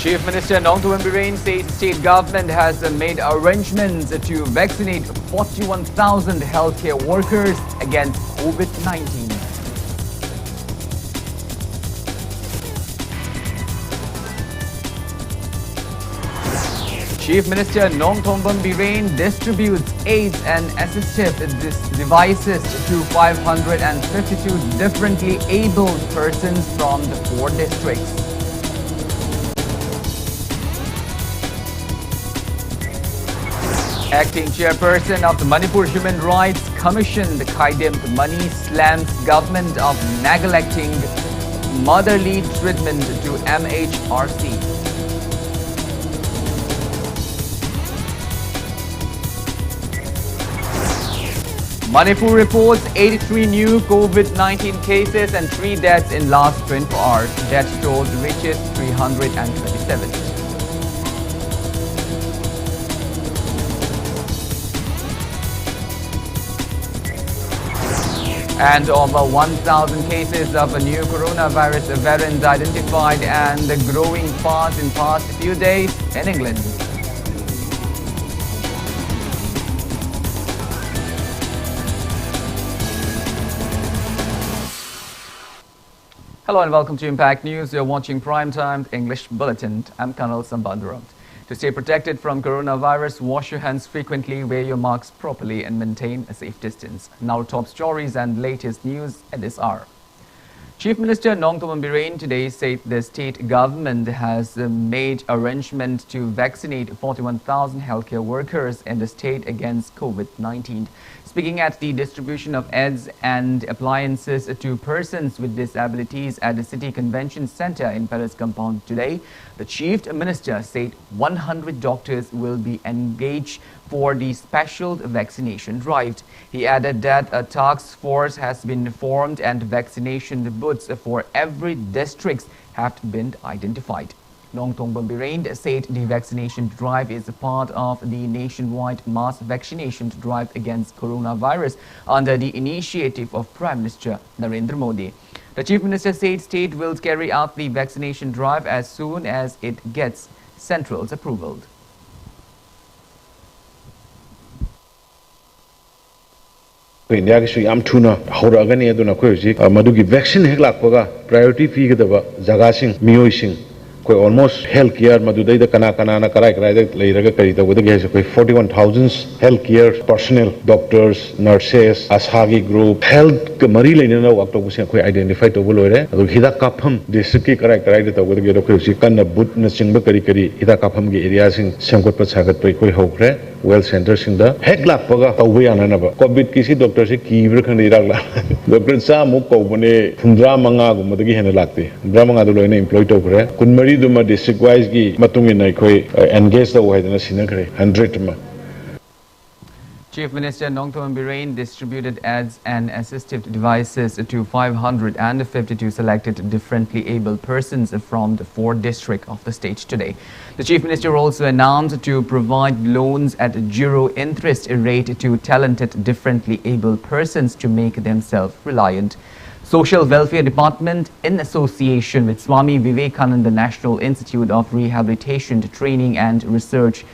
Chief Minister Nongthombam Birren says state government has made arrangements to vaccinate 41,000 healthcare workers against COVID-19. Chief Minister Nongthombam Birren distributes aids and assistive devices to 552 differently abled persons from the 4 districts. Acting chairperson of the Manipur Human Rights Commission, Kaidim Mani, slams government of neglecting motherly treatment to MHRC. Manipur reports 83 new COVID-19 cases and 3 deaths in last 24 hours. Death toll reaches 327. And over 1,000 cases of a new coronavirus variant identified and growing fast in past few days in England. Hello and welcome to Impact News. You're watching Primetime English Bulletin. I'm Kanel Shambanduram. To stay protected from coronavirus, wash your hands frequently, wear your masks properly and maintain a safe distance. Now top stories and latest news at this hour. Chief Minister Nongthombam Birren today said the state government has made arrangements to vaccinate 41,000 healthcare workers in the state against COVID-19. Speaking at the distribution of aids and appliances to persons with disabilities at the City Convention Center in Palace Compound today, the Chief Minister said 100 doctors will be engaged for the special vaccination drive. He added that a task force has been formed and vaccination booths for every district have been identified. Nongthombam Birren said the vaccination drive is a part of the nationwide mass vaccination drive against coronavirus under the initiative of Prime Minister Narendra Modi. The Chief Minister said state will carry out the vaccination drive as soon as it gets Central's approval. India ki am thuna hora ga ne aduna khoi ji madu ki vaccine hek lakpaga priority fi ga daba jaga sing miyoi sing koi almost healthcare madu dai da kana na karai da leiraga kari da wada ge koi 41,000 healthcare personnel, doctors, nurses, ashagi group health ke mari leina na wak to busia koi identify to bolore adu hida kapham district ki karai da to wada ge koi ji kan na but na singba kari hida kapham ge area sing samkot pa sagat pai koi hokre well center sing da hek lakpaga tawbe yana na ba covid ki si doctor se ki bra khang irak la doctor sa mu ko bone fundra manga gu madagi hena lakte fundra manga do loina employ to kre kunmari duma district wise gi matung in khoi engage da wai na sina kre 100 ma. Chief Minister Nongthombam Birren distributed aids and assistive devices to 552 selected differently abled persons from the 4 districts of the state today. The Chief Minister also announced to provide loans at zero interest rate to talented differently abled persons to make them self-reliant. Social Welfare Department, in association with Swami Vivekananda National Institute of Rehabilitation, Training and Research,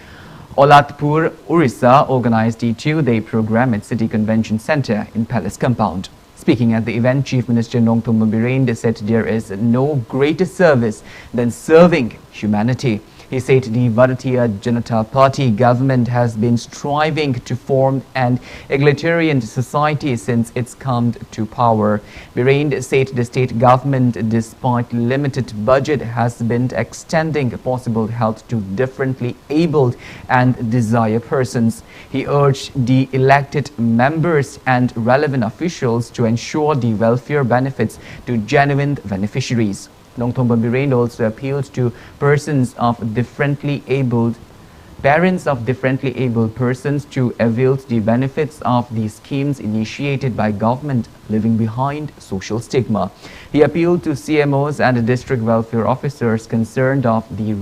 Olatpur, Orissa, organized the 2-day program at City Convention Center in Palace Compound. Speaking at the event, Chief Minister Nongthombam Birren said there is no greater service than serving humanity. He said the Bharatiya Janata Party government has been striving to form an egalitarian society since its come to power. Birren said the state government, despite limited budget, has been extending possible health to differently abled and desire persons. He urged the elected members and relevant officials to ensure the welfare benefits to genuine beneficiaries. Nongthombam Birren also appealed to parents of differently abled persons to avail the benefits of the schemes initiated by government, leaving behind social stigma. He appealed to CMOs and district welfare officers concerned of the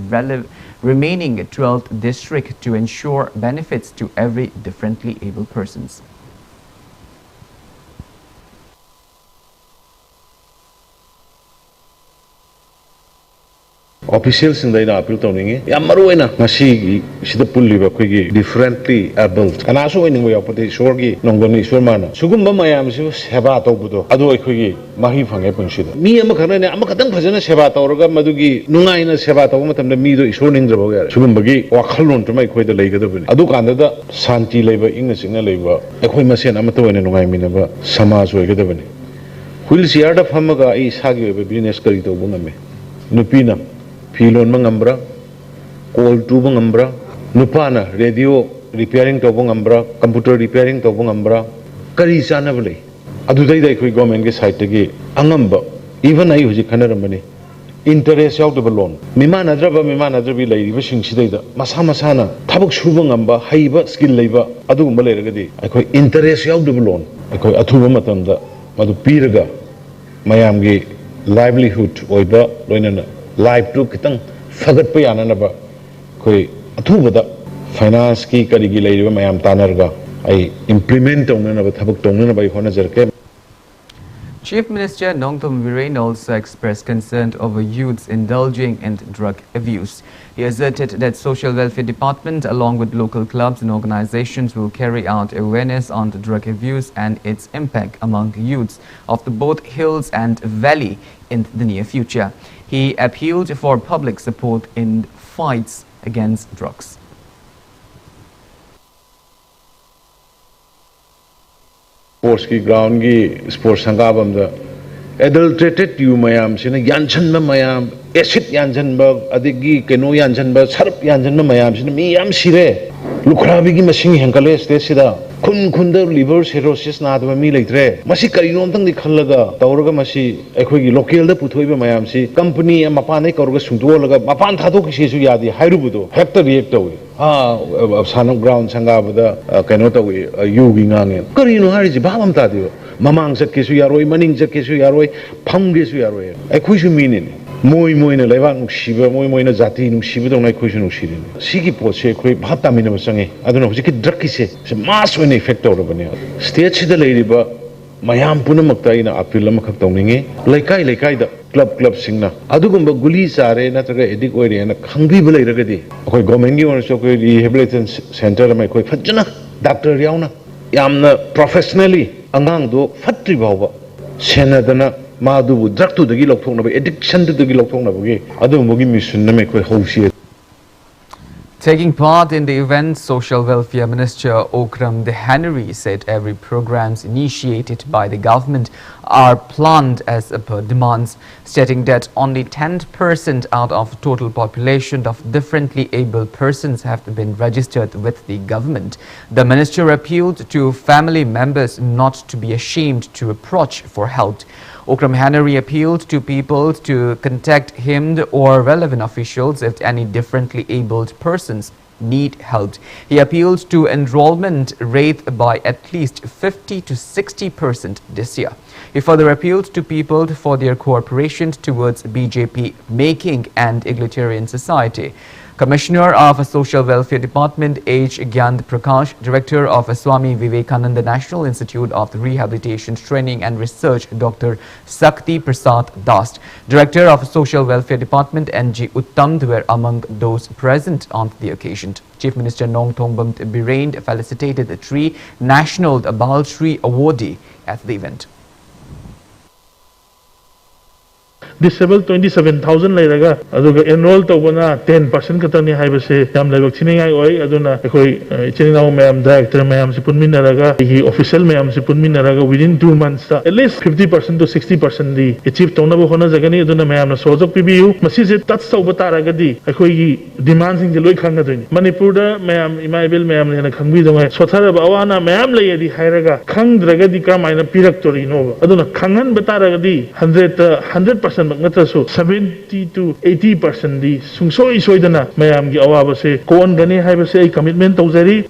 remaining 12th district to ensure benefits to every differently abled persons. officials in the appeal to ningi yamaruina ngasi sida pulliba khoi differently able kana so in way apati shor gi nongoni shor mana sugumba mayam su seba tawbudo adu khoi mahi phange punsida mi ama khana ne ama kadang phajana seba tawraga madugi nungai na seba taw matamda mi do ishor ningdrabo ga sugumba gi wakhalon tumai khoi da leigadabani adu kanda da shanti leiba ingna singna leiba khoi masen ama to ne nungai minaba samaj oigadabani wheelchair da phamaga ai sagi business kari to bungame nupina filon mangambra call to bangambra nupana radio repairing to bangambra computer repairing to bangambra kari chanabale adudai dai khoi government ge side ge angamba even ai hoji khanaramani interest yaw de loan mimana drabi lai riba sing sidai da masa masana thabak suba ngamba haiba skill leiba adugumba leiragadi ai interest yaw de loan ai athuba matamda madu piraga mayam ge livelihood oiba loinana life to kitang fagat pa yana na ba koi athuba da finance ki kari gi leiba mayam tanarga ai implement tong na ba thabak tong na ba hona jarke. Chief Minister Nongtom Viren also expressed concern over youths indulging in drug abuse. He asserted that Social Welfare Department, along with local clubs and organizations, will carry out awareness on the drug abuse and its impact among youths of the both hills and valley in the near future. He appealed for public support in fights against drugs. Sports ki ground ki sports sangabam da adulterated you mayam sina yanchan ma mayam acid yanchan ba adigi keno yanchan ba sarp yanchan ma mayam sina mi yam sire lukhrabi ki masing hengkale state sida kun da liver cirrhosis na da mi leitre masi karino tang di khallaga tawraga masi ekhoi gi local da puthoiba mayam si company mapan ai korga sungdolaga mapan thado ki sesu yadi hairubudo hector react tawi sanam ground sangabada keno tawi yugi ngange karino hariji babam tadiwa mamang sakkesu yaroi maning sakkesu yaroi phamgesu yaroi ekhoi su minin moi na leibak nuksiba moi na jati nuksiba dong nai khoi su nuksirin sigi potse khoi bhab tamina basange aduna hojiki drug ki se mass one effect tawrabani state sida leiriba mayam punamakta ina appeal am khak tawninge laikai da club singna adugumba guli sare natraga edik oire na khangbi balai ragadi khoi government gi onso khoi rehabilitation center mai khoi phajna doctor yauna yamna professionally angang do fatri bawa senadana madu drug to dagi lokthong na addiction to dagi lokthong na gi adumugi mission na mai khoi hausi. Taking part in the event, Social Welfare Minister Okram Dehanary said every programs initiated by the government are planned as per demands, stating that only 10% out of total population of differently able persons have been registered with the government. The minister appealed to family members not to be ashamed to approach for help. Okram Dehanary appealed to people to contact him or relevant officials if any differently abled persons need help. He appealed to enrollment rate by at least 50 to 60% this year. He further appealed to people for their cooperation towards BJP making an egalitarian society. Commissioner of Social Welfare Department H. Gyand Prakash, Director of Swami Vivekananda National Institute of Rehabilitation Training and Research Dr. Sakti Prasad Das, Director of Social Welfare Department N.G. Uttam were among those present on the occasion. Chief Minister Nongtom Biren felicitated the three National Bal Shri awardee at the event. Disabled 27,000 lairaga aduga enroll tawbana 10% katani haibase yam laibak chiningai oi aduna ekoi chininaw mayam director mayam se punminaraga hi official mayam se punminaraga within 2 months at least 50% to 60% di achieve tawna bo hona jagani aduna mayam na sojok pibiu masi je touch tawba taraga di ekoi gi demand sing je loi khanga doini Manipur da mayam imaibel mayam ne khangbi dongai sothara ba awana mayam lai di hairaga khangdraga di ka maina pirak tori no aduna khangan bataraga di 100% 70 to 80% di sungsoi soidana mayam gi awaba se kon gani haiba se commitment tawjari.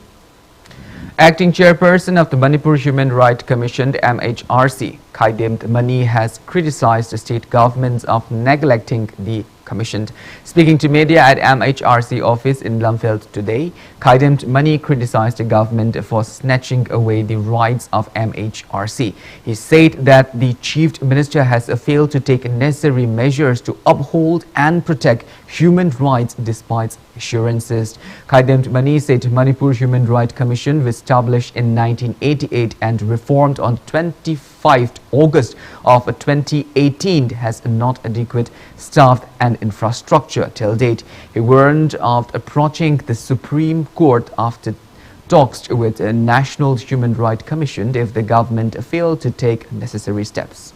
Acting Chairperson of the Manipur Human Rights Commission, MHRC, Khaidem Mani, has criticized the state governments of neglecting the commissioned. Speaking to media at MHRC office in Blumfeld today, Kaidemt Mani criticized the government for snatching away the rights of MHRC. He said that the Chief Minister has failed to take necessary measures to uphold and protect human rights despite assurances. Kaidemt Mani said Manipur Human Rights Commission was established in 1988 and reformed on 25th August of 2018 has not adequate staff and infrastructure till date. He warned of approaching the Supreme Court after talks with a National Human Rights Commission if the government failed to take necessary steps.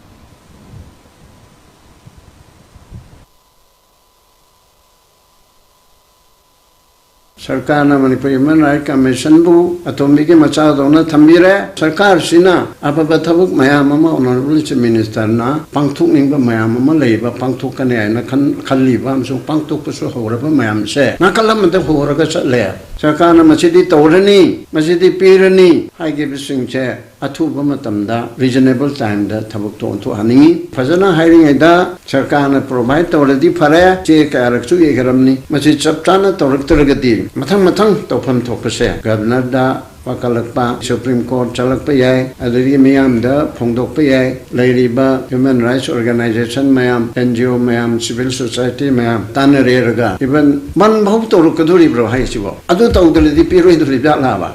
Sarkar na Manipur Human Rights Commission bu atomi ke macha dona thambire sarkar sina apaba thabuk mayam ama honorable chief minister na pangthuk ning ba mayam ama leiba pangthuk ka ne na khalli ba amsu pangthuk ko so hora ba mayam se na kalam ta hora ka chatle sarkar na machidi tawrani machidi pirani hai ge bising che athu ba matamda reasonable time da thabuk to haningi phajana hiring da sarkar na provide tawradi phare che ka rakchu ye garamni machi chaptana tawrak taragati mathang tawpham thokpase governor da wakalakpa Supreme Court chalakpa yai adari miyam da phongdokpa yai leiriba human rights organization mayam NGO mayam civil society mayam tanareraga even man bhau torukaduri bro hai sibo adu tawdalidi piro iduri laba.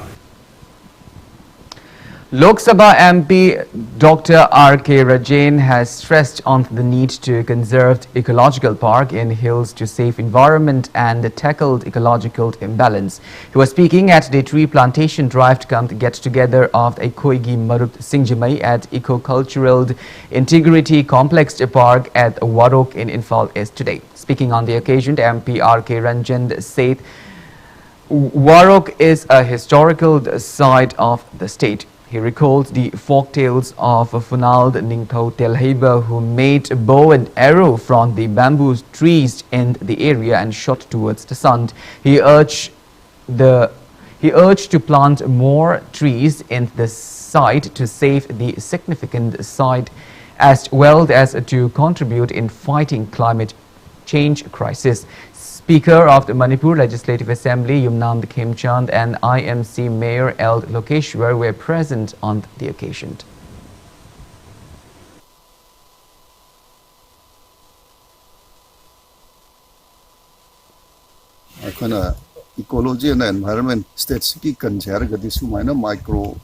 Lok Sabha MP Dr. R.K. Rajain has stressed on the need to conserve ecological park in hills to save environment and tackled ecological imbalance. He was speaking at the tree plantation drive to come get together of the Koigi Marut Singjamai at Eco-Cultural Integrity Complex Park at Warok in Infal East today. Speaking on the occasion, MP R.K. Ranjan said Warok is a historical site of the state. He recalled the folk tales of Funald Ningthau Telheba who made a bow and arrow from the bamboo trees in the area and shot towards the sun. He urged to plant more trees in the site to save the significant site as well as to contribute in fighting climate change crisis. Speaker of the Manipur Legislative Assembly Yumnam Khemchand and IMC Mayor L. Lokeshwar were present on the occasion. Ecology and environment states ki consider gadi sumaina micro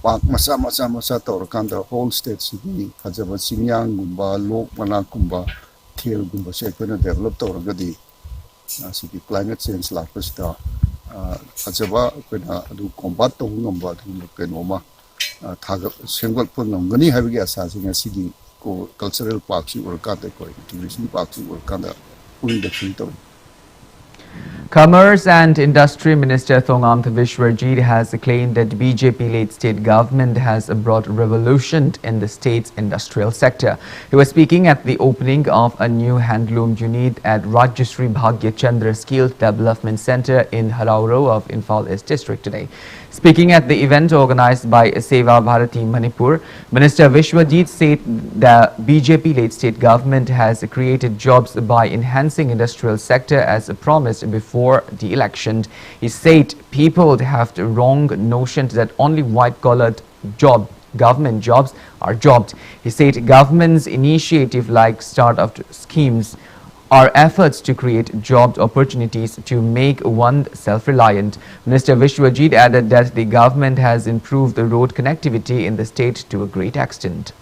park masa torkanda whole states ki khajaba singyang gumba lok mana gumba thel gumba se kona develop torgadi sigi climate change la pasta khajaba kona adu combat to ngamba du kenoma thaga sengol pon ngani habigi asa singa sigi ko cultural parks or ka de ko tourism parks or kada pun de to. Commerce and Industry Minister Thongam Vishwarjit has claimed that BJP-led state government has brought revolution in the state's industrial sector. He was speaking at the opening of a new handloom unit at Rajyasree Bhagya Chandra Skills Development Center in Harauro of Infal East District today. Speaking at the event organized by Seva Bharati Manipur, Minister Vishwajit said the BJP-led state government has created jobs by enhancing industrial sector as promised before the election. He said people have the wrong notion that only white-collar government jobs are jobs. He said government's initiative like start-up schemes are efforts to create job opportunities to make one self-reliant. Minister Vishwajit added that the government has improved the road connectivity in the state to a great extent.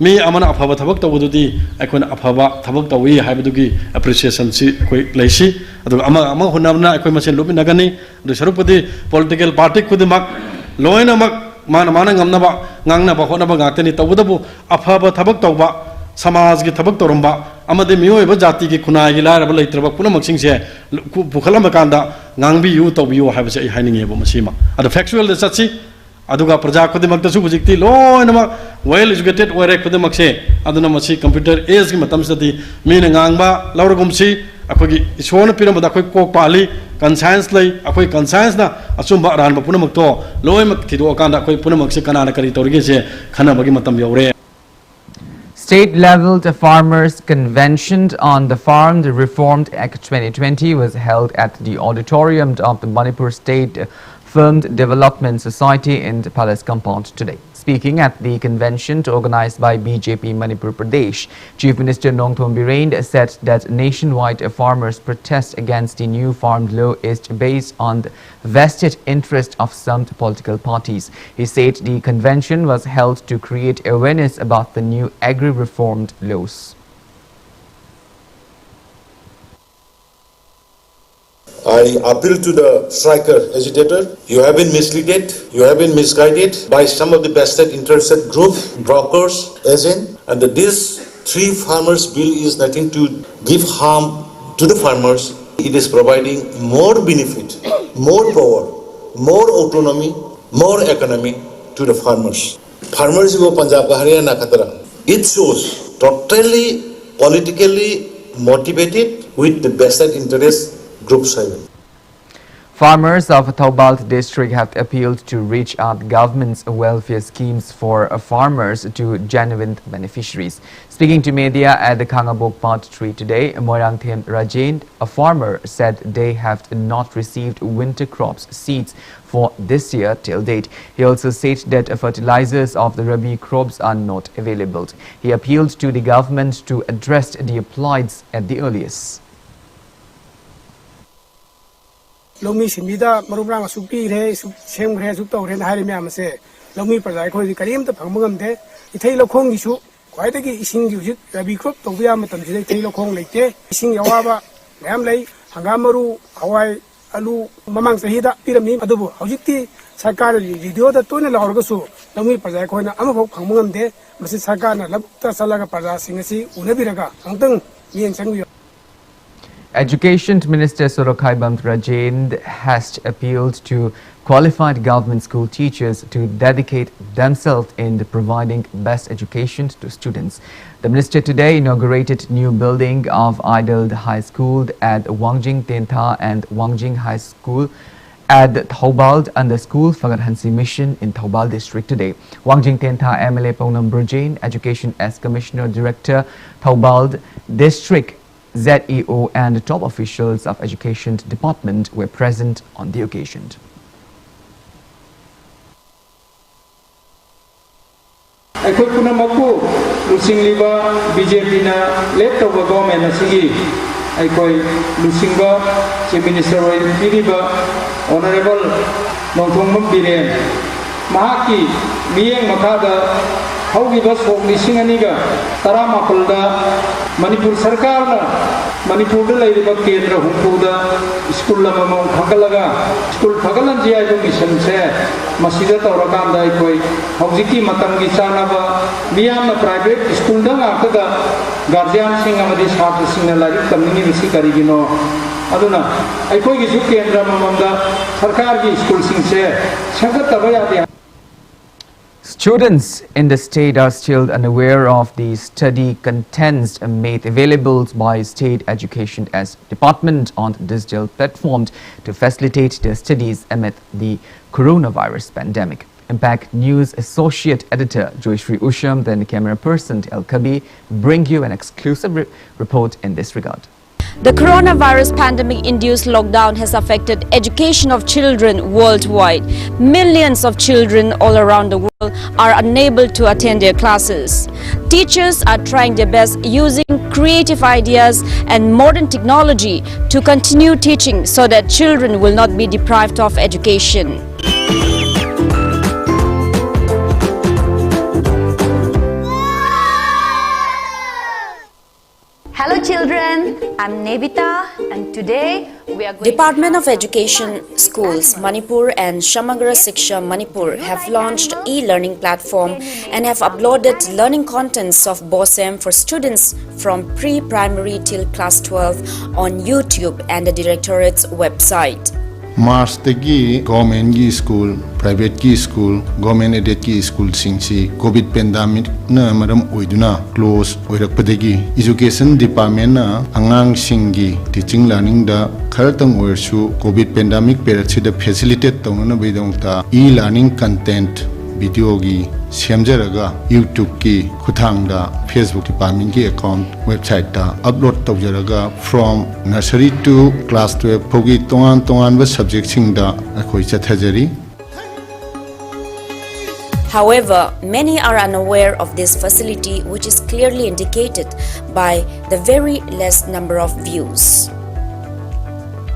Me amana afaba thabak tawududi aikon afaba thabak tawi haibadugi appreciation si koi leisi adu ama hunamna akoi masen lubi nagani du sarupadi political party kudimak loina mak mana ngamna ba ngangna ba hona ba gaktani tawudabu afaba thabak tawba samaj gi thabak toromba amade miyo ba jati gi khuna gi lara ba leitraba kuna maksing se bukhala makanda ngangbi yu tawbi yu haiba se haininge ba masima adu factual de satsi aduga praja khudimak tasu bujikti loinama well educated oire khudimak se aduna masi computer age gi matam sati mina ngangba lauragum si ꯑꯩꯈꯣꯏꯒꯤ ꯏꯁꯣꯔꯅ ꯄꯤꯔꯝꯕꯗ ꯑꯩꯈꯣꯏ ꯀꯣꯛ ꯄꯥꯜꯂꯤ ꯀꯟꯁꯥꯏꯟꯁ ꯂꯩ ꯑꯩꯈꯣꯏ ꯀꯟꯁꯥꯏꯟꯁꯅ ꯑꯆꯨꯝꯕ ꯑꯔꯥꯟꯕ ꯄꯨꯝꯅꯃꯛꯇꯣ ꯂꯣꯏꯅꯃꯛ ꯊꯤꯗꯣꯛꯑꯀꯥꯟꯗ ꯑꯩꯈꯣই ꯄꯨꯝꯅꯃꯛꯁꯦ ꯀꯅꯥꯅ ꯀꯔꯤ ꯇꯧꯔꯤꯒꯦꯁꯦ ꯈꯟꯅꯕꯒꯤ ꯃꯇꯝ ꯌꯧꯔꯦ. State-level Farmers' Convention on the Farm Reformed Act 2020 was held at the auditorium of the Manipur State Farm Development Society in the Palace Compound today. Speaking at the convention organized by BJP Manipur Pradesh, Chief Minister Nongthom Bireen said that nationwide farmers' protest against the new farm law is based on the vested interest of some political parties. He said the convention was held to create awareness about the new agri-reformed laws. I appeal to the striker agitator. You have been misleaded, you have been misguided by some of the vested interested group, brokers, agents, and that this three farmers bill is nothing to give harm to the farmers. It is providing more benefit, more power, more autonomy, more economy to the farmers. Farmers in Punjab, Haryana, Khatara. It shows totally politically motivated with the vested interest groups. Farmers of Thoubal district have appealed to reach out government's welfare schemes for farmers to genuine beneficiaries. Speaking to media at the Kangabok Part 3 today, Moirangthem Rajen, a farmer, said they have not received winter crops seeds for this year till date. He also said that fertilizers of the Rabi crops are not available. He appealed to the government to address the plights at the earliest. Lomi Simida, Marubra, Supi, Shem Gray, Suto, and Harry Mamase, Lomi Prazako, the Karim, the Pamugam de, the Taylor Kong issue, quite a sing you, Rabi Crop, to Viamatam, the Taylor Kong Lake, Sing Yawaba, Ramley, Hangamaru, Hawaii, Alu, Mamang Sahida, Pyramid, Adobo, Hojiti, Sakari, Video, the Tuna Lorgosu, Lomi Prazako, and Amako Pamugam de, Mrs. Sakana, Lapta Salaga Paza, Singasi, Unabiraga, Antang, me and Sangu. Education Minister Sorokai Bamtrajen has appealed to qualified government school teachers to dedicate themselves in providing best education to students. The minister today inaugurated new building of Idle High School at Wangjing Tentha and Wangjing High School at Thoubal under School Fagarhansi Mission in Thoubal district today. Wangjing Tentha MLA Poonam Burjain, Education as Commissioner Director Thoubal district ZEO and the top officials of Education Department were present on the occasion. Aikoi punamaku lusingliba BJP na led tawba government asigi aikoi lusingba Chief Minister Piriba Honorable Nongthom Bireen mahaki miyeng makada haugiba sok lisinganiga taramapalda Manipur Sarkar na Manipur da lairiba kendra humpuda school lamamong khagalaga school khagalan ji aibu mission se masida tawrakanda aikoi haujiki matamgi chanaba miyamna private school da ngakada guardian sing amadi chhatra singna larik tamni bisi karigino aduna aikoi gi ju kendra mamamda sarkar gi school sing se sangataba yade. Students in the state are still unaware of the study contents made available by State Education as Department on digital platforms to facilitate their studies amid the coronavirus pandemic. Impact News Associate Editor Joyshri Usham, then camera person El Kabi, bring you an exclusive report in this regard. The coronavirus pandemic-induced lockdown has affected education of children worldwide. Millions of children all around the world are unable to attend their classes. Teachers are trying their best using creative ideas and modern technology to continue teaching so that children will not be deprived of education. Hello children, I'm Nevita and today we are going Department of Education Schools Manipur and Shambanduram Siksha Manipur have launched e-learning platform and have uploaded learning contents of BOSEM for students from pre-primary till class 12 on YouTube and the Directorate's website. March tagi government ki school, private ki school, government aided ki school singsi COVID pandemic na maram oiduna close oirakpadagi education department na angang singi teaching learning da kharatang oirsu COVID pandemic period sida facilitate tawna bidongta e-learning content video gi semjaraga YouTube ki khuthangda Facebook department ki account website da upload tawjaraga from nursery to class 12 phogi tongan ba subject sing da akhoi chathajari. However, many are unaware of this facility, which is clearly indicated by the very less number of views.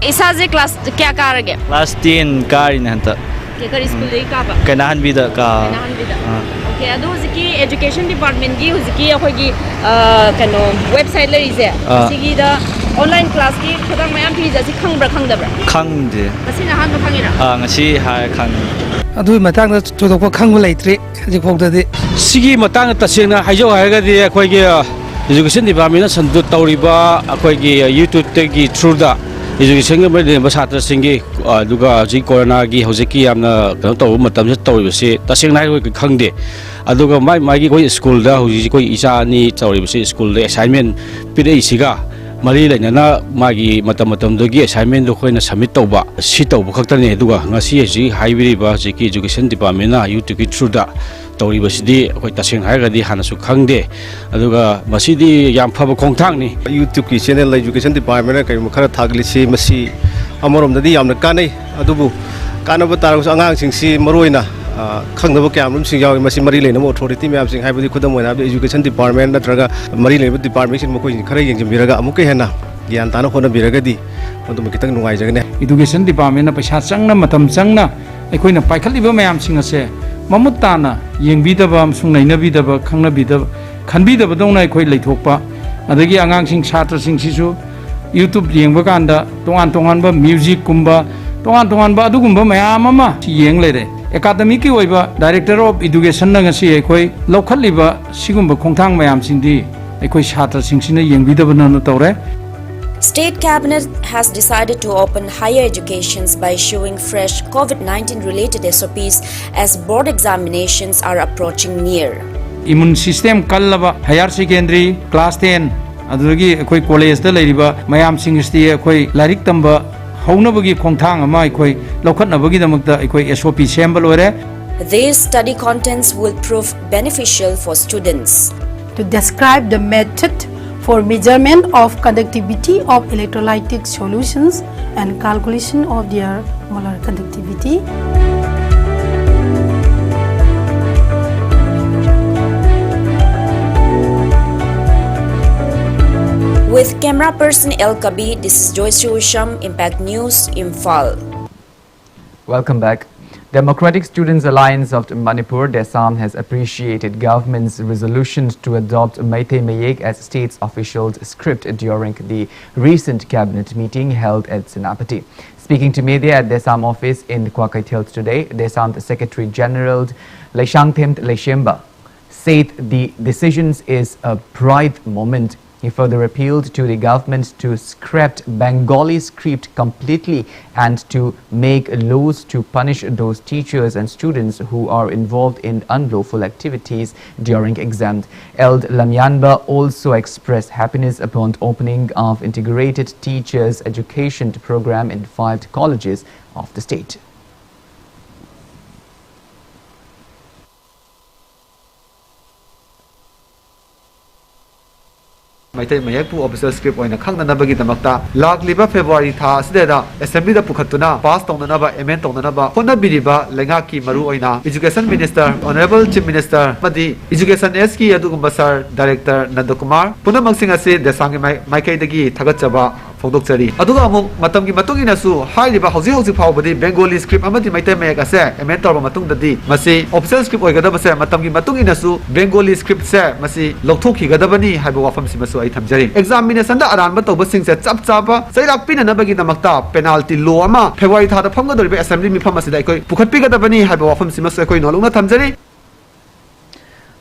Isaze class kya karage? Class 10 karin hanta. Kari school dei ka ba? Kanahan bida ka. Kanahan bida. Okay, adu huziki education department gi huziki akhoi kano website la rise. Sigi da online class ki khodang mayam phi jasi khangbra khangdabra. Khangde. Asina han ba khangira. Ngasi ha khang. Adu matang da chodokwa khangbu leitri ji phokdadi. Sigi matang tasena haijo haigadi akhoi gi education department sandu tawriba akhoi gi YouTube te gi through da education ga mai ba satra singi duga ji corona gi hojiki amna kano taw matam se tawri se taseng nai ko khangde aduga mai gi koi school da hoji koi isa ni tawri se school de assignment pide isiga mari lainana magi matam dogi assignment do khoina submit tawba si tawbu khaktani duga ngasi ji highway ba ji ki education department na YouTube ki through da tawri basidi koi taseng haigadi hanasu khangde aduga masidi yam phaba khongthang ni YouTube ki channel education department kai khara thagli si masi amorom dadi yamna kanai adubu kanaba tarang angang sing si maroina khangdaba kyam rum sing yawi masi mari leina mo authority myam sing haibadi khudam moina education department natraga mari leina department sin mokoi khara yengjim biraga amuke hena gyan tana khona biragadi adum kitang nungai jagane education department na paisa changna matam changna aikoina paikhaliba mayam sing ase mamut tana yengbidaba amsung nainabidaba khangnabidaba khanbidaba dongna aikoi leithokpa adagi angang sing chatra sing sisu YouTube yengba kanda tongan ba music kumba tongan ba adugumba mayam ama yeng lere academic ki oiba director of education na ngasi aikoi lokhaliba sigumba khongthang mayam singdi aikoi chatra sing sina yengbidaba na tawre. State Cabinet has decided to open higher educations by issuing fresh COVID-19 related SOPs as board examinations are approaching near. Immune system kallaba higher secondary class 10 aduragi akoi college da leiriba mayam singsti akoi larik tamba haunabagi khongthang ama akoi lokhatnabagi damakta akoi SOP sembal ore. These study contents will prove beneficial for students. To describe the method for measurement of conductivity of electrolytic solutions and calculation of their molar conductivity. With camera person El Kabi, this is Joyce Usham, Impact News, Imphal. Welcome back. Democratic Students Alliance of Manipur, DESAM, has appreciated government's resolutions to adopt Meitei Mayek as state's official script during the recent cabinet meeting held at Senapati. Speaking to media at DESAM office in Kwakaithel today, DESAM Secretary General Leishangthemt Leishemba said the decisions is a pride moment. He further appealed to the government to scrap Bengali script completely and to make laws to punish those teachers and students who are involved in unlawful activities during exams. Eld Lamyanba also expressed happiness upon opening of integrated teachers education program in 5 colleges of the state. Meitei Mayek pu official script oina khangnanabagi damakta lagliba February tha asida assembly da pukhatuna pass tongnanaba amend tongnanaba honabiriba lengaki maru oina education minister honorable chief minister madi education s ki adugumba sir director Nandakumar punamangsing ase desangi maikai dagi thagatchaba fogdokchari aduga amuk matamgi matungina su hairiba hauji phawbadi Bengali script amadi Meitei Mayek ase amend torba matungdadi masi official script oigadaba se matamgi matungina su Bengali script se masi lokthokhi gadabani haiba wafam simasu examination da aran ba toba sing se chap chapa sairak pin na bagi damakta penalty law ama February tha da phangga doribe assembly mi pham asida koi pukhat pi ga da bani haiba wafam simas koi nolungna thamjari.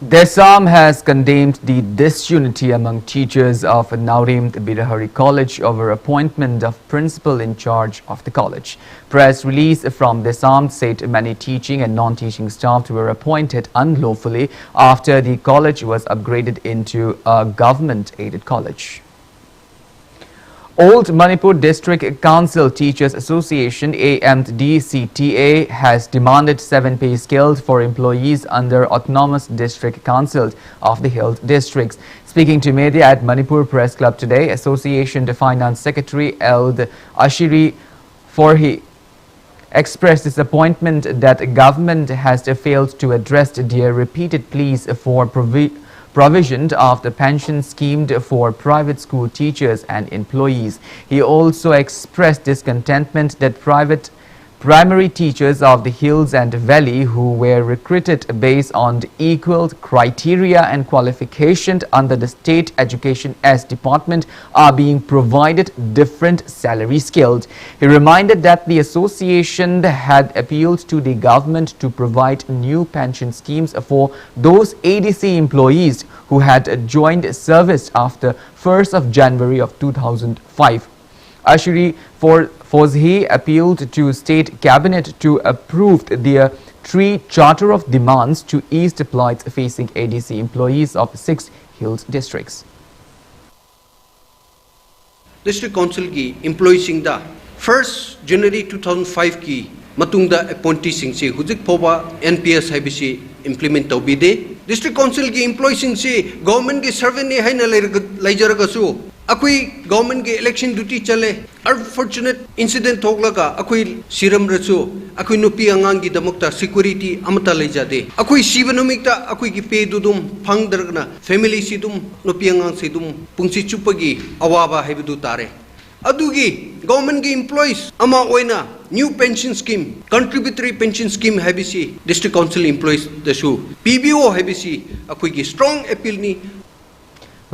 Desam has condemned the disunity among teachers of Naurim Bidahari College over appointment of principal in charge of the college. Press release from Desam said many teaching and non-teaching staff were appointed unlawfully after the college was upgraded into a government-aided college. Old Manipur District Council Teachers Association AMDCTA has demanded 7 pay scales for employees under Autonomous District Councils of the Hilt Districts. Speaking to media at Manipur Press Club today, Association Finance Secretary Eld Ashiri Forhi expressed disappointment that government has failed to address their repeated pleas for provision of the pension scheme for private school teachers and employees. He also expressed discontentment that primary teachers of the Hills and Valley who were recruited based on the equal criteria and qualification under the State Education Department are being provided different salary scales. He reminded that the association had appealed to the government to provide new pension schemes for those ADC employees who had joined service after 1st of January of 2005. Ashiri Fozhi appealed to State Cabinet to approve their 3 charter of demands to ease the plight facing ADC employees of 6 Hills districts. District Council ki employees singda 1st January 2005 ki matungda appointees singse huzik phoba NPS haibisi implement tawbide. District Council ki employees singse government ki servant ne haina laijaragasu akui government ke election duty chale unfortunate incident thoklaga akui siram rachu akui nupi angang gi damakta security amata leijade akui sibanomikta akui gi pay dudum phangdargna family sidum nupi angang sidum pungsi chupagi awaba haibudu tare adugi government ge employees ama oina new pension scheme contributory pension scheme habisi district council employees dasu PBO habisi akui gi strong appeal ni.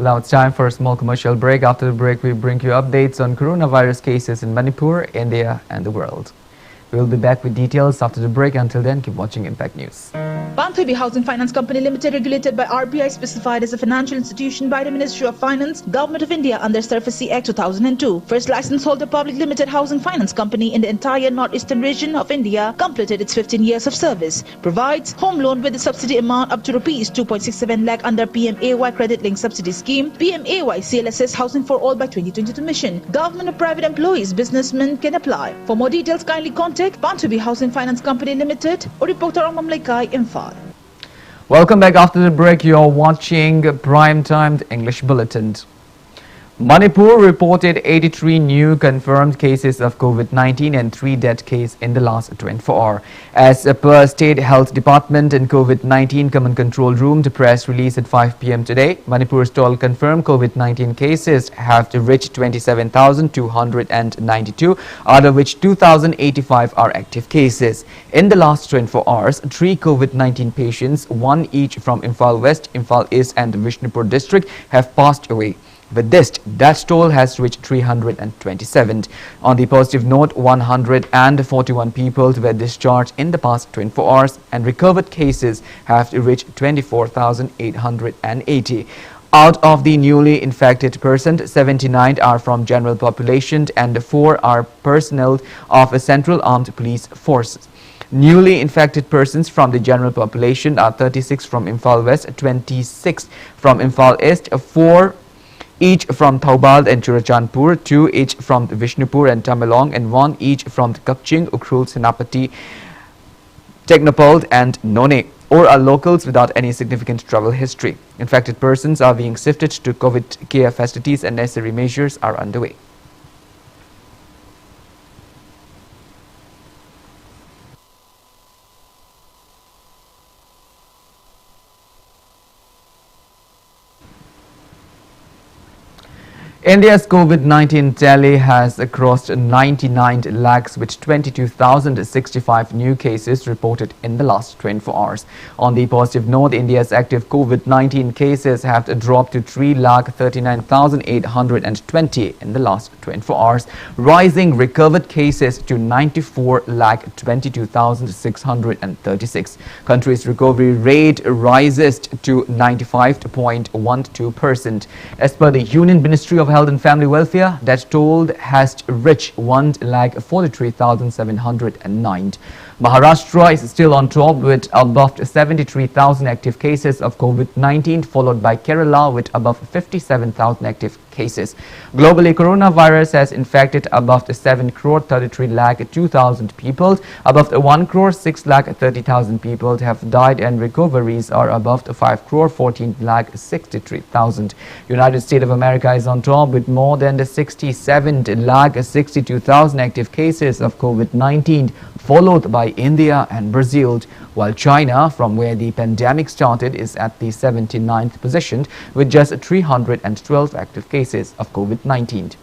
Now it's time for a small commercial break. After the break, we bring you updates on coronavirus cases in Manipur, India and the world. We'll be back with details after the break. Until then, keep watching Impact News. Panthubi Housing Finance Company Limited, regulated by RBI, specified as a financial institution by the Ministry of Finance, Government of India under SURFACE Act 2002. First license holder public limited housing finance company in the entire northeastern region of India, completed its 15 years of service. Provides home loan with the subsidy amount up to rupees 2.67 lakh under PMAY credit linked subsidy scheme, PMAY CLSS Housing for All by 2022 mission. Government or private employees, businessmen can apply. For more details, kindly contact Panthubi Housing Finance Company Limited or reporter on Mamlaikai Imphal. Welcome back after the break. You're watching Prime Time English Bulletin. Manipur reported 83 new confirmed cases of COVID-19 and 3 death cases in the last 24 hours. As per State Health Department and COVID-19 Command Control Room, the press release at 5 p.m. today, Manipur's total confirmed COVID-19 cases have reached 27,292, out of which 2,085 are active cases. In the last 24 hours, 3 COVID-19 patients, 1 each from Imphal West, Imphal East and Vishnupur district, have passed away. With this, death toll has reached 327. On the positive note, 141 people were discharged in the past 24 hours and recovered cases have reached 24,880. Out of the newly infected persons, 79 are from general population and 4 are personnel of a Central Armed Police Forces. Newly infected persons from the general population are 36 from Imphal West, 26 from Imphal East, 4 each from Thaubal and Churachandpur, 2 each from Vishnupur and Tamalong, and 1 each from Kakching, Ukhrul, Senapati, Technopole and None, or are locals without any significant travel history. Infected persons are being sifted to COVID care facilities and necessary measures are underway. India's COVID-19 tally has crossed 99 lakhs with 22,065 new cases reported in the last 24 hours. On the positive note, India's active COVID-19 cases have dropped to 3,39,820 in the last 24 hours, rising recovered cases to 94,22,636. Country's recovery rate rises to 95.12%. As per the Union Ministry of Health and Family Welfare, that toll has reached 1,43,709. Maharashtra is still on top with above 73,000 active cases of COVID-19, followed by Kerala with above 57,000 active cases. Globally, coronavirus has infected above 7 crore 33 lakh 2,000 people. Above 1 crore 6 lakh 30,000 people have died, and recoveries are above 5 crore 14 lakh 63,000. United States of America is on top with more than 67 lakh 62,000 active cases of COVID-19, followed by India and Brazil, while China, from where the pandemic started, is at the 79th position with just 312 active cases of COVID-19.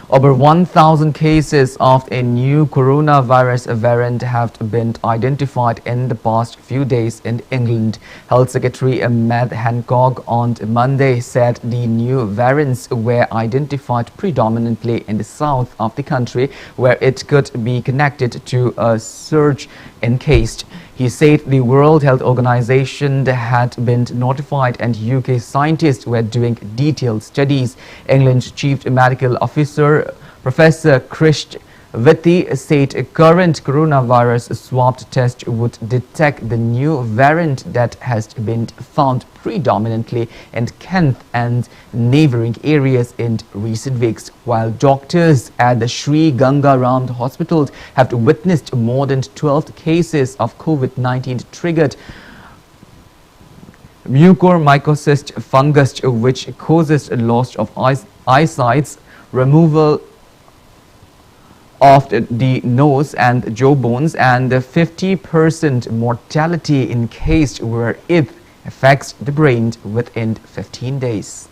Over 1,000 cases of a new coronavirus variant have been identified in the past few days in England. Health Secretary Matt Hancock on Monday said the new variants were identified predominantly in the south of the country, where it could be connected to a surge in cases. He said the World Health Organization had been notified and UK scientists were doing detailed studies. England's Chief Medical Officer, Professor Chris Vitti, said a current coronavirus swab test would detect the new variant that has been found predominantly in Kent and neighboring areas in recent weeks, while doctors at the Sri Ganga Ram Hospital have witnessed more than 12 cases of COVID-19 triggered mucormycosis fungus, which causes loss of eyesight, removal of the nose and jaw bones, and 50% mortality in case where it affects the brain within 15 days.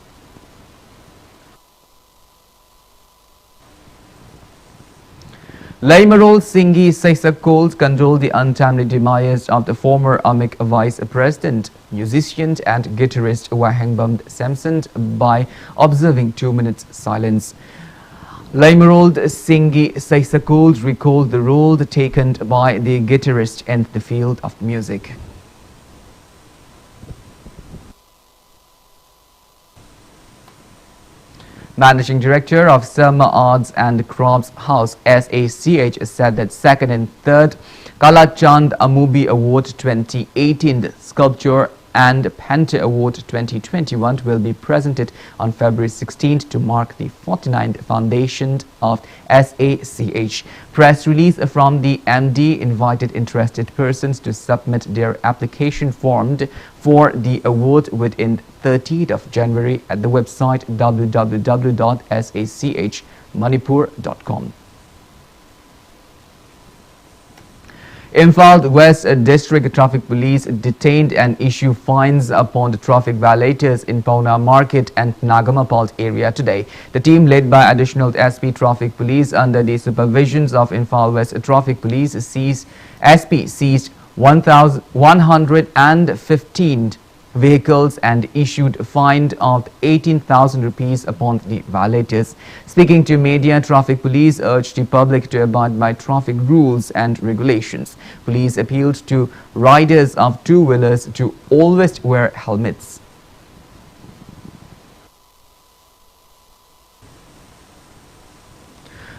Laimarol Singhi Saisakold condoled the untimely demise of the former AMIC Vice President, musician and guitarist Wahangbam Samson by observing 2 minutes silence. Laimarold Singhi Saisakold recalled the role taken by the guitarist in the field of music. Managing Director of Selma Arts and Crafts House SACH said that 2nd and 3rd Kalachand Amubi Award 2018 Sculpture and Painter Award 2021 will be presented on February 16th to mark the 49th foundation of SACH. Press release from the MD invited interested persons to submit their application form for the award within 30th of January at the website www.sachmanipur.com. Imphal West District Traffic Police detained and issued fines upon the traffic violators in Pauna Market and Nagamapalt area today. The team, led by Additional SP Traffic Police under the supervisions of Imphal West Traffic Police, seized 1,115 vehicles and issued a fine of 18,000 rupees upon the violators. Speaking to media, Traffic Police urged the public to abide by traffic rules and regulations. Police appealed to riders of two-wheelers to always wear helmets.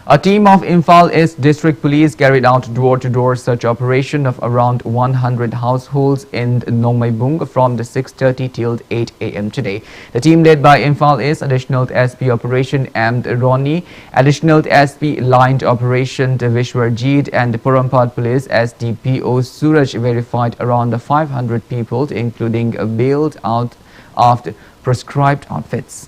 A team of Imphal East District Police carried out door-to-door search operation of around 100 households in Nongmaibung from the 6:30 till 8 a.m. today. The team, led by Imphal East Additional SP Operation M. Roni, Additional SP Lined Operation Vishwarjeet and Purampad Police SDPO Suraj, verified around 500 people, including bailed out of the prescribed outfits.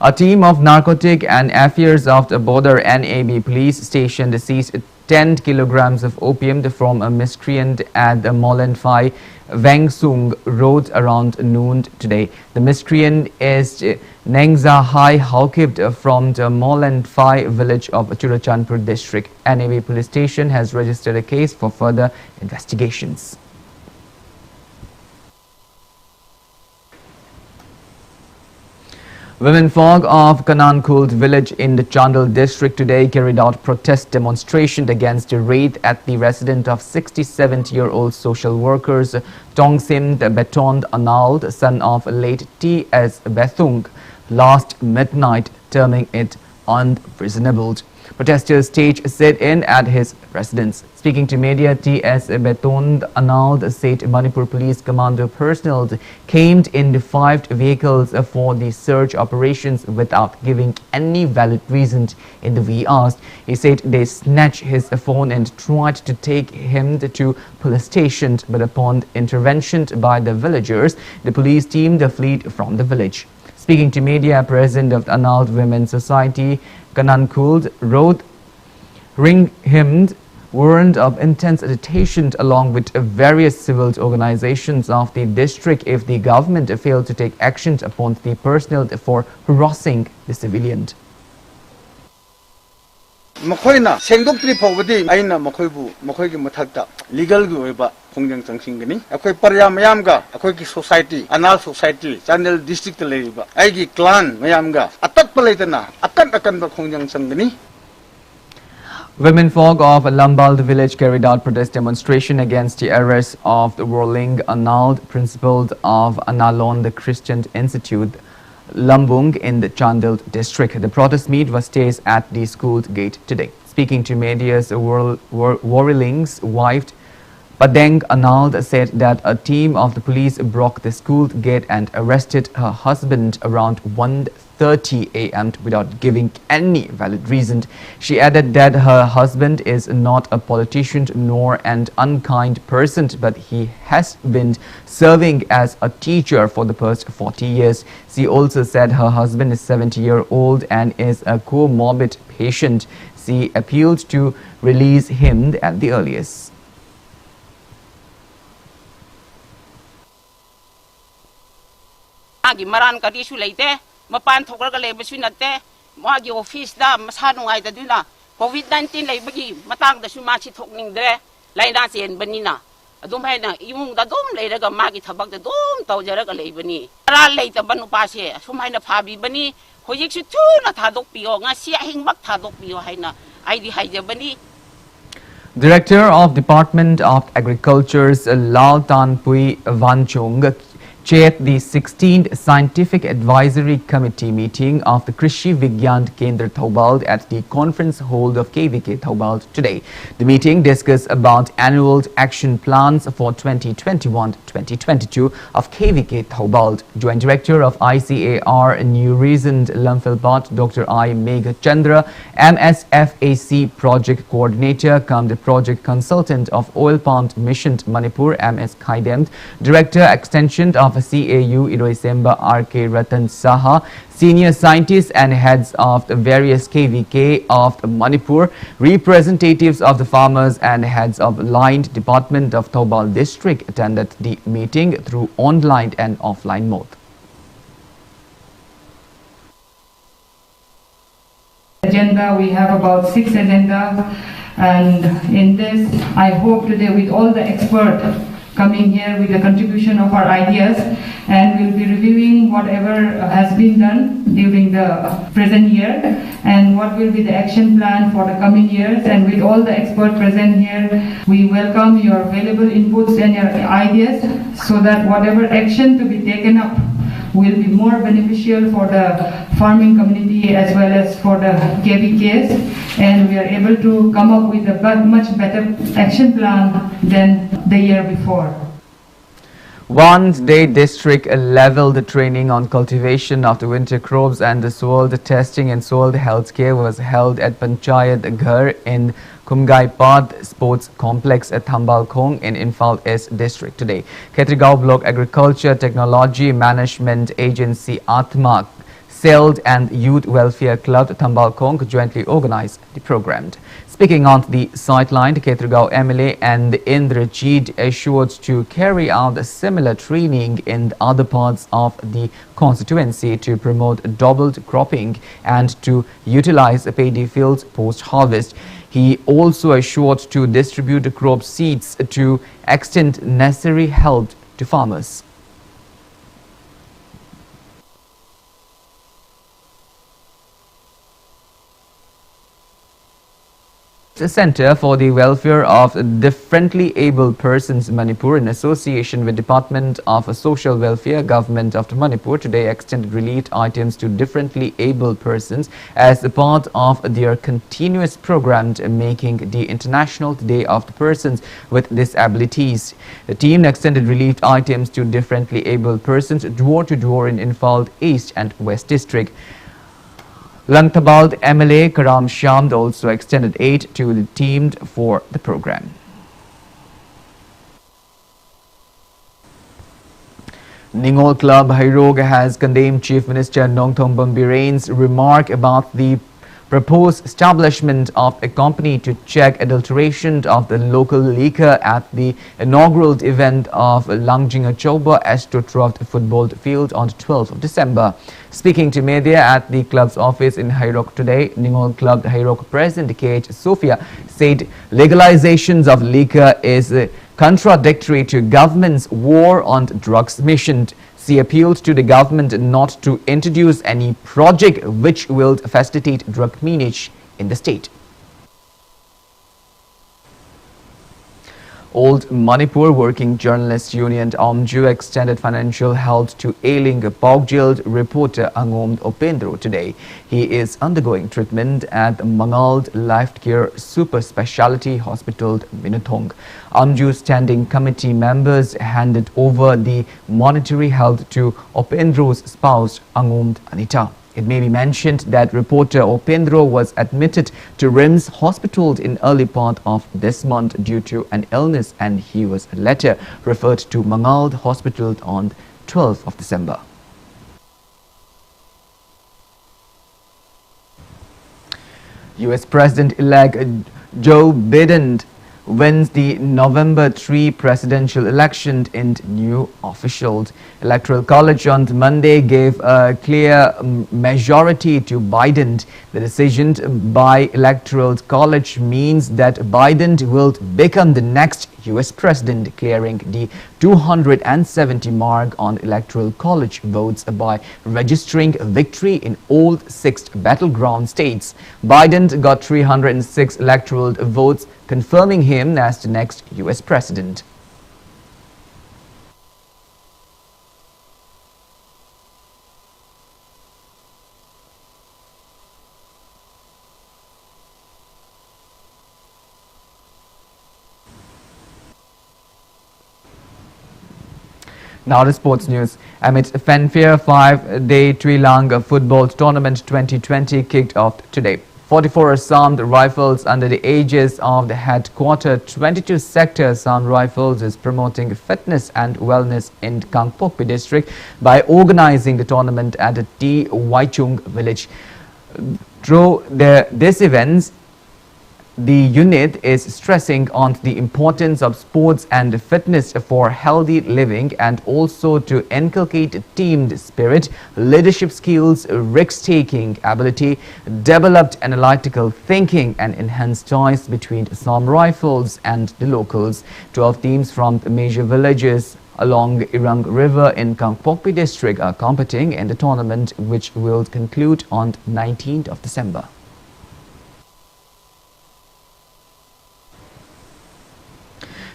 A team of Narcotic and Affairs of the Border NAB police station seized 10 kilograms of opium from a miscreant at the Molenphai Wangsung Road around noon today. The miscreant is Nengza Hai Haukip from the Molenphai village of Churachandpur district. NAB police station has registered a case for further investigations. Women folk of Kanel village in the Chandel district today carried out protest demonstration against a raid at the residence of 67-year-old social workers Tongsim Betond Anald, son of late T.S. Bethung, last midnight, terming it unreasonable. Protesters staged sit-in at his residence. Speaking to media, T.S. Betond Anald said Manipur Police Commando personnel came in the 5 vehicles for the search operations without giving any valid reason in the we asked. He said they snatched his phone and tried to take him to police station, but upon intervention by the villagers, the police team fled from the village. Speaking to media, President of the Anald Women's Society, Kanel, wrote ring-hymned warrant of intense agitation along with various civil organizations of the district if the government failed to take action upon the personnel for harassing the civilians. Makoina sengdokri phobadi aina makoibu makoigi mathakta legal gi oiba khongjang changsingani akoi parya mayam ga akoi ki society Anal society Chandel district leiba aigi clan mayam ga atak palaitana akan ba khongjang changani. Women folk of Lambald village carried out protest demonstration against the arrest of the Worling Anald, principal of Analon, the Christian Institute, Lambung in the Chandel district. The protest meet was staged at the school gate today. Speaking to media's Worling's wife, Padeng Anald said that a team of the police broke the school gate and arrested her husband around 1:30 a.m. without giving any valid reason. She added that her husband is not a politician nor an unkind person, but he has been serving as a teacher for the past 40 years. She also said her husband is 70-year-old and is a comorbid patient. She appealed to release him at the earliest. Maran kadisu leite mapan thokra le basu natte magi office da masa nungai da duna COVID-19 le bagi matang da su ma chi thokning dre laina chen banina adum haina imung da dum le raga magi thabak da dum tawjara ga le bani ra le ta banu pa se sum haina phabi bani hojik su thu na thadok pio nga sia hingbak thadok pio haina aidi haija bani. Director of Department of Agriculture's Lal Tanpui Vanchung chaired the 16th Scientific Advisory Committee meeting of the Krishi Vigyan Kendra Thobald at the conference hall of KVK Thobald today. The meeting discussed about annual action plans for 2021-2022 of KVK Thobald. Joint Director of ICAR New Reason Lamphilpat, Dr. I. Megha Chandra, MSFAC Project Coordinator, the Project Consultant of Oil Palm Mission Manipur, MS Khaidem, Director Extension of CAU Iroisemba RK Ratan Saha, senior scientists and heads of the various KVK of Manipur, representatives of the farmers and heads of line department of Thobal district attended the meeting through online and offline mode. Agenda, we have about 6 agendas, and in this I hope today with all the experts coming here with the contribution of our ideas, and we'll be reviewing whatever has been done during the present year and what will be the action plan for the coming years. And with all the experts present here, we welcome your valuable inputs and your ideas so that whatever action to be taken up will be more beneficial for the farming community as well as for the KVKs, and we are able to come up with a much better action plan than the year before. One-day district-level training on cultivation of the winter crops and the soil testing and soil health care was held at Panchayat Ghar in Kumgaipad Sports Complex at Thambalkhong in Imphal East District today. Khetrigao Block Agriculture Technology Management Agency Atma SAILD and Youth Welfare Club Tambalkong jointly organized the program. Speaking on the sideline, Ketrugao MLA and Indrajit assured to carry out similar training in other parts of the constituency to promote doubled cropping and to utilize paddy fields post-harvest. He also assured to distribute crop seeds to extend necessary help to farmers. The Center for the Welfare of Differently Abled Persons Manipur, in association with Department of Social Welfare, Government of Manipur, today extended relief items to differently abled persons as a part of their continuous program making the International Day of the Persons with Disabilities. The team extended relief items to differently abled persons door to door in Imphal East and West District. Langtabald MLA Karam Shamd also extended aid to the team for the program. Ningol Club Hairog has condemned Chief Minister Nongthong Birain's remark about the proposed establishment of a company to check adulteration of the local liquor at the inaugural event of Langjing Choba Astroturf football field on 12th of December. Speaking to media at the club's office in Hairok today, Ningol Club Hairok President K.H. Sophia said legalizations of liquor is contradictory to government's war on drugs mission. She appealed to the government not to introduce any project which will facilitate drug meanage in the state. Old Manipur Working Journalists Union Amju extended financial help to ailing Bog-jailed reporter Angom Opendro today. He is undergoing treatment at Mangald Life Care Super Speciality Hospital, Minutong. Amju Standing Committee members handed over the monetary help to Opendro's spouse Angom Anita. It may be mentioned that reporter Opendro was admitted to RIMS Hospital in early part of this month due to an illness, and he was later referred to Mangald Hospital on 12th of December. US President-elect Joe Biden wins the November 3 presidential election in new officials. Electoral College on Monday gave a clear majority to Biden. The decision by Electoral College means that Biden will become the next US president, clearing the 270 mark on Electoral College votes by registering victory in all 6 battleground states. Biden got 306 electoral votes, confirming him as the next US president. Now the sports news. Amid fanfare, 5-day Trilang football tournament 2020 kicked off today. 44 Assam Rifles under the aegis of the headquarter 22 Sector Assam Rifles is promoting fitness and wellness in Gangpokpi district by organizing the tournament at the T. Waichung village. Through these events, the unit is stressing on the importance of sports and fitness for healthy living and also to inculcate team spirit, leadership skills, risk-taking ability, developed analytical thinking and enhanced ties between Assam Rifles and the locals. 12 teams from major villages along Irang River in Gangpokpi district are competing in the tournament, which will conclude on 19th of December.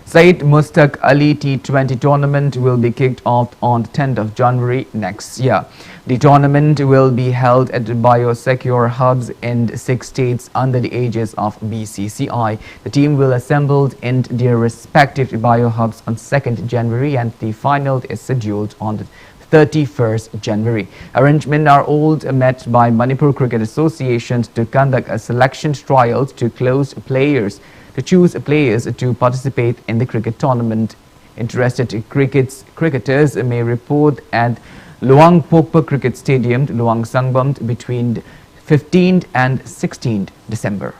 Syed Mustaq Ali T20 tournament will be kicked off on 10th of January next year. The tournament will be held at biosecure hubs in 6 states under the aegis of BCCI. The team will assemble in their respective biohubs on 2nd January and the final is scheduled on the 31st January. Arrangements are all met by Manipur Cricket Association to conduct a selection trial to choose players to participate in the cricket tournament. Interested cricketers may report at Luang Pokpa Cricket Stadium, Luang Sangbam, between 15th and 16th December.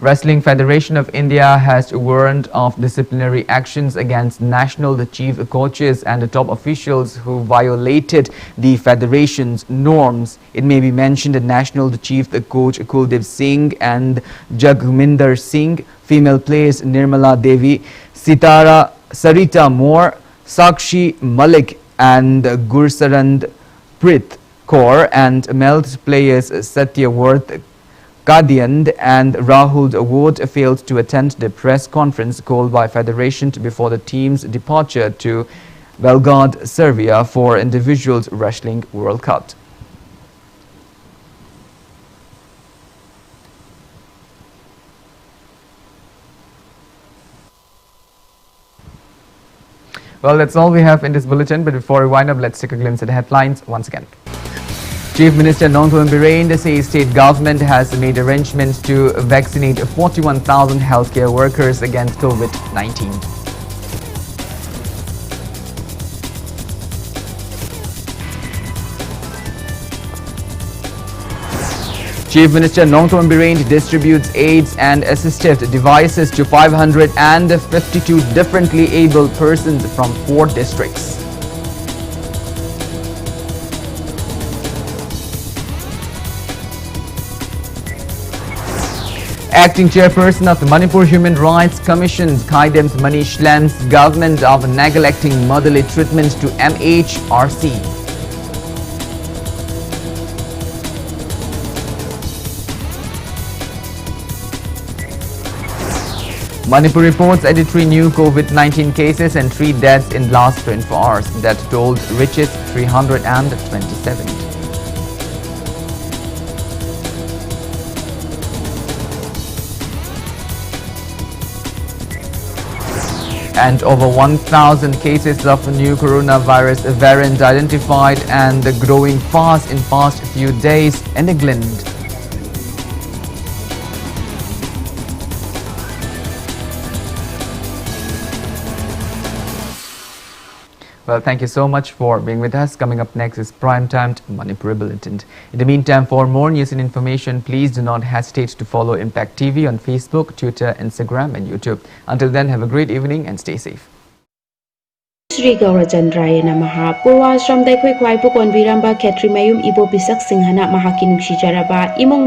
Wrestling Federation of India has warned of disciplinary actions against national chief coaches and the top officials who violated the federation's norms. It may be mentioned that national chief coach Kuldeep Singh and Jagminder Singh, female players Nirmala Devi, Sarita Moore, Sakshi Malik and Gursarand Prit Kaur, and male players Satyaworth Kadian and Rahul Award failed to attend the press conference called by Federation before the team's departure to Belgrade, Serbia for Individuals Wrestling World Cup. Well, that's all we have in this bulletin, but before we wind up, let's take a glimpse at the headlines once again. Chief Minister Nongthoen Bireen says state government has made arrangements to vaccinate 41,000 healthcare workers against COVID-19. Chief Minister Nongthoen Bireen distributes aids and assistive devices to 552 differently abled persons from 4 districts. Acting chairperson of the Manipur Human Rights Commission, Kaidem's Manish Lam's government of neglecting motherly treatment to MHRC. Manipur reports 83 new COVID-19 cases and 3 deaths in last 24 hours. That toll reaches 327. And over 1,000 cases of new coronavirus variant identified and growing fast in past few days in England. Well, thank you so much for being with us. Coming up next is Primetime Manipur Bulletin. In the meantime, for more news and information, please do not hesitate to follow Impact TV on Facebook, Twitter, Instagram and YouTube. Until then, have a great evening and stay safe. Sri Gaurachandrayana Maha Purvashram Daikhoi Khwai Pukon Viramba Khetri Mayum Ibo Pisak Singhana Mahakinuk Shijaraba Imong